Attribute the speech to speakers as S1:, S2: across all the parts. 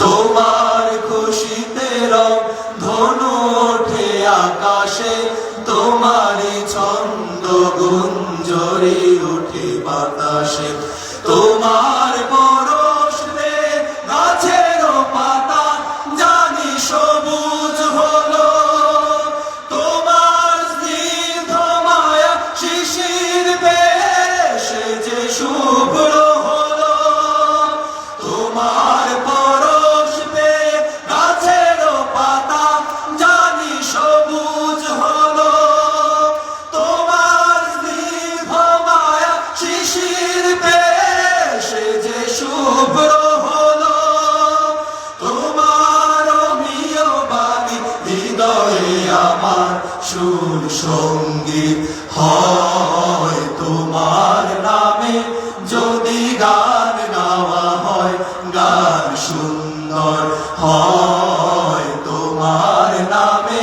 S1: তোমার খুশিতে রং ধনু ওঠে আকাশে, তোমারই ছন্দ গুঞ্জরি উঠে বাতাসে। তোমার পরশে গাছের পাতা জানি সবুজ হলো, তোমার স্নিগ্ধ মায়া শিশির বেশে যে শুভ্র হলো। তোমার পরশে গাছের পাতা জানি সবুজ হলো, তোমার স্নিগ্ধ মায়া শিশির বেশে যে শুভ্র হলো। তোমার প্রিয় বাণী হৃদয়ে আমার সুর সঙ্গীত হয়, তোমার নামে যদি গান গাওয়া হয়, গান সুন্দর হয়। তোমার নামে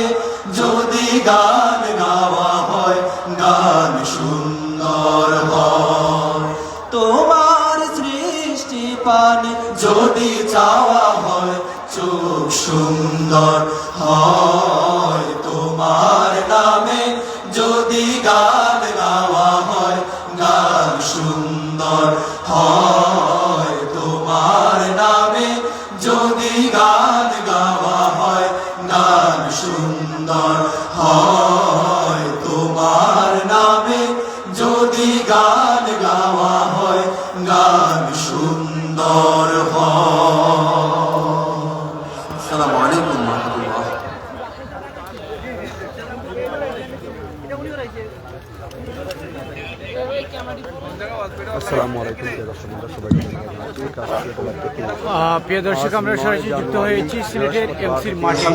S1: যদি গান গাওয়া হয়, গান সুন্দর হয়। তোমার সৃষ্টি পানে যদি চাওয়া হয়, চোখ সুন্দর হয়। তোমার নামে যদি গান গাওয়া হয়, গান সুন্দর হয়। তোমার নামে যদি গান গাওয়া হয়, গান সুন্দর হয়। তোমার নামে যদি গান গাওয়া হয়, গান সুন্দর হয়। আসসালামু আলাইকুম ওয়া রাহমাতুল্লাহ।
S2: আসসালামু আলাইকুম প্রিয় দর্শক, আমরা সরাসরি যুক্ত হয়েছি সিলেটের এমসির মাঠে।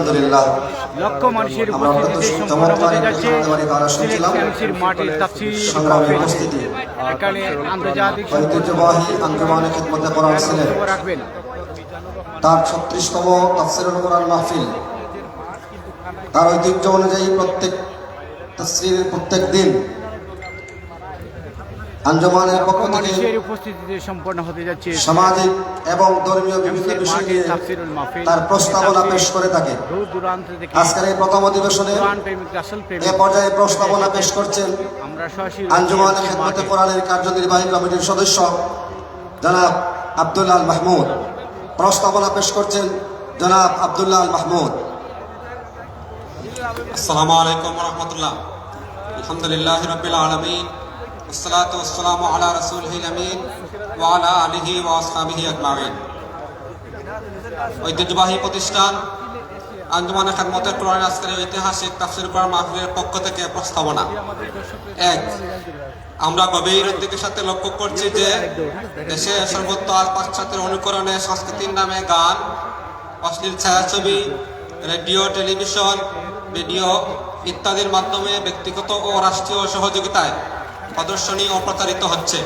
S2: লক্ষ মানুষের উপস্থিতিতে সম্পন্ন হতে যাচ্ছে সিলেট এমসির মাঠে তাফসীর মাহফিল। এখানে আন্তর্জাতিক
S3: ঐতিহ্যবাহী আঞ্জুমানে খিদমতে কোরআন সিলেট
S2: রাখবেন
S3: তার 36তম তাফসীরুল কোরআন মাহফিল। তার ঐতিহ্য অনুযায়ী প্রত্যেক দিন আঞ্জুমানের পক্ষ থেকে
S2: মানুষের উপস্থিতিতে সম্পন্ন হতে যাচ্ছে
S3: সামাজিক এবং ধর্মীয় বিভিন্ন বিষয় নিয়ে
S2: তাফসীরুল মাহফিল।
S3: তার প্রস্তাবনা পেশ করে থাকে।
S2: দূর দূরান্ত থেকে
S3: আজকের এই প্রথম অধিবেশনে
S2: কোরআন প্রেমিক, রাসূল
S3: এ
S2: প্রেমিক
S3: পর্যায়ে প্রস্তাবনা পেশ করছেন
S2: আমরা সরাসরি
S3: আঞ্জুমানে খিদমতে কোরআনের কার্যনির্বাহী কমিটির সদস্য জনাব আব্দুল্লাহ আল মাহমুদ। প্রস্তাবনা পেশ করছেন জনাব আব্দুল্লাহ আল মাহমুদ।
S4: আসসালামু আলাইকুম ওয়া রাহমাতুল্লাহ। আলহামদুলিল্লাহি রাব্বিল আলামিন, ওয়াসসালাতু ওয়াসসালামু আলা রাসূলিল আমিন ওয়া আলা আলিহি ওয়া আসহাবিহি আজমাইন। ঐতিহ্যবাহী প্রতিষ্ঠান আঞ্জুমানে খিদমতে কোরআন আজকের ঐতিহাসিক তাফসীর কোরআন মাহফিলের পক্ষ থেকে প্রস্তাবনা। এক, আমরা গভীর উদ্বেগের সাথে লক্ষ্য করছি যে দেশে সর্বত্র আজ পাশ্চাত্যের অনুকরণে সংস্কৃতির নামে গান, অশ্লীল ছায়াছবি, রেডিও, টেলিভিশন, ভিডিও ইত্যাদির মাধ্যমে ব্যক্তিগত ও রাষ্ট্রীয় সহযোগিতায় প্রদর্শনী ও প্রচারিত হচ্ছে,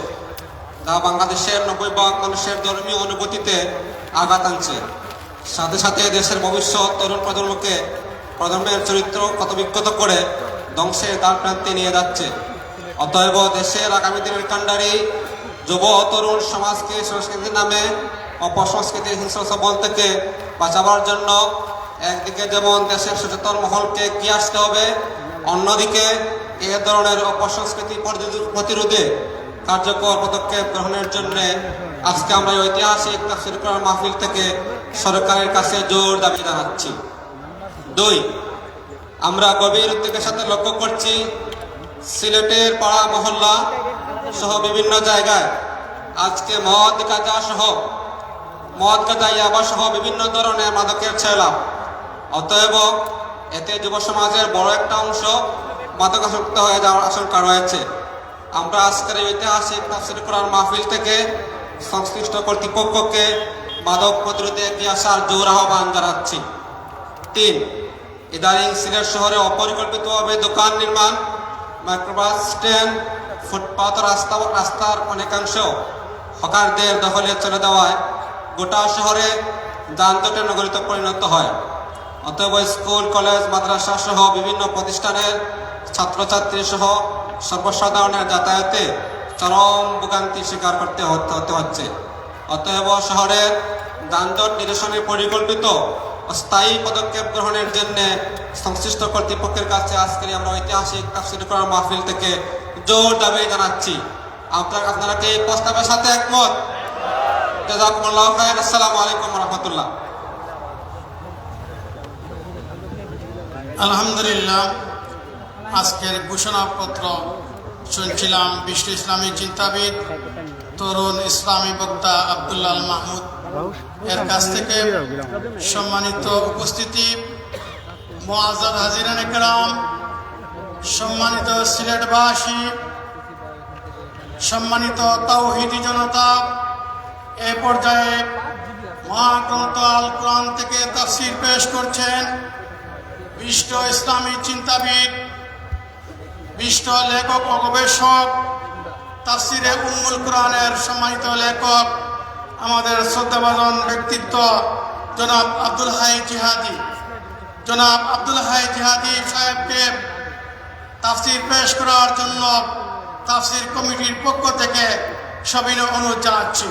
S4: যা বাংলাদেশের 90% মানুষের ধর্মীয় অনুভূতিতে আঘাত আনছে। সাথে সাথে দেশের ভবিষ্যৎ তরুণ প্রজন্মের চরিত্র ক্ষতবিক্ষত করে ধ্বংসের দ্বারপ্রান্তে নিয়ে যাচ্ছে। অতএব দেশের আগামী দিনের কাণ্ডারি যুব তরুণ সমাজকে সংস্কৃতির নামে অপসংস্কৃতির হিংস্র সবল থেকে বাঁচাবার জন্য একদিকে যেমন দেশের সচেতন মহলকে এগিয়ে আসতে হবে, অন্যদিকে এ ধরনের অপসংস্কৃতি প্রতিরোধে কার্যকর পদক্ষেপ গ্রহণের জন্য আজকে আমরা ঐতিহাসিক তাফসীর কোরআন মাহফিল থেকে সরকারের কাছে জোর দাবি জানাচ্ছি। 2, আমরা গভীর উদ্বেগের সাথে লক্ষ্য করছি সিলেটের পাড়া মহল্লা সহ বিভিন্ন জায়গায় আজকে মদ গাঁজা ইয়াবা সহ বিভিন্ন ধরনের মাদকের ছেলাম। অতএব এতে যুব সমাজের বড় একটা অংশ মাদকাসক্ত হয়ে যাওয়ার আশঙ্কা রয়েছে। আমরা আজকের ঐতিহাসিক তাফসীর কোরআন মাহফিল থেকে সংশ্লিষ্ট কর্তৃপক্ষকে মাদক প্রতিরোধে এগিয়ে আসার জোর আহ্বান জানাচ্ছি। 3, ইদানিং সিলেট শহরে অপরিকল্পিতভাবে দোকান নির্মাণ, মাইক্রোবাস স্ট্যান্ড, ফুটপাত, রাস্তার অনেকাংশ হকারদের দখলে চলে দেওয়ায় গোটা শহরে যানজটে নগরীতে পরিণত হয়। অতএব স্কুল, কলেজ, মাদ্রাসা সহ বিভিন্ন প্রতিষ্ঠানের ছাত্রছাত্রী সহ সর্বসাধারণের যাতায়াতে চরম ভোগান্তি স্বীকার করতে হচ্ছে। অতএব শহরের যানজট নিরসনে পরিকল্পিত স্থায়ী পদক্ষেপ গ্রহণের জন্য সংশ্লিষ্ট কর্তৃপক্ষের কাছে আজকের আমরা ঐতিহাসিক তাফসীর কোরআন মাহফিল থেকে জোর দাবি জানাচ্ছি। আপনারা কি এই প্রস্তাবের সাথে একমত? জাযাকুমুল্লাহু খাইর। আসসালামু আলাইকুম ওয়া রাহমাতুল্লাহ।
S5: আলহামদুলিল্লাহ, আজকের ঘোষণাপত্র শুনছিলাম বিশ্ব ইসলামী চিন্তাবিদ, তরুণ ইসলামী বক্তা আব্দুল্লাহ আল মাহমুদ এর কাছ থেকে। সম্মানিত উপস্থিতি, মুআজ্জাজ হাজিরানে কেরাম, সম্মানিত সিলেটবাসী, সম্মানিত তাওহীদি জনতা, এ পর্যায়ে মহাগ্রন্থ আল কোরআন থেকে তাফসীর পেশ করছেন বিশিষ্ট ইসলামী চিন্তাবিদ, বিশিষ্ট লেখক ও গবেষক, তাফসীরে উম্মুল কোরআনের সম্মানিত লেখক, আমাদের শ্রদ্ধাভাজন ব্যক্তিত্ব জনাব আব্দুল হাই জিহাদি। জনাব আব্দুল হাই জিহাদি সাহেবকে তাফসীর পেশ করার জন্য তাফসীর কমিটির পক্ষ থেকে সবিনয় অনুরোধ জানাচ্ছি।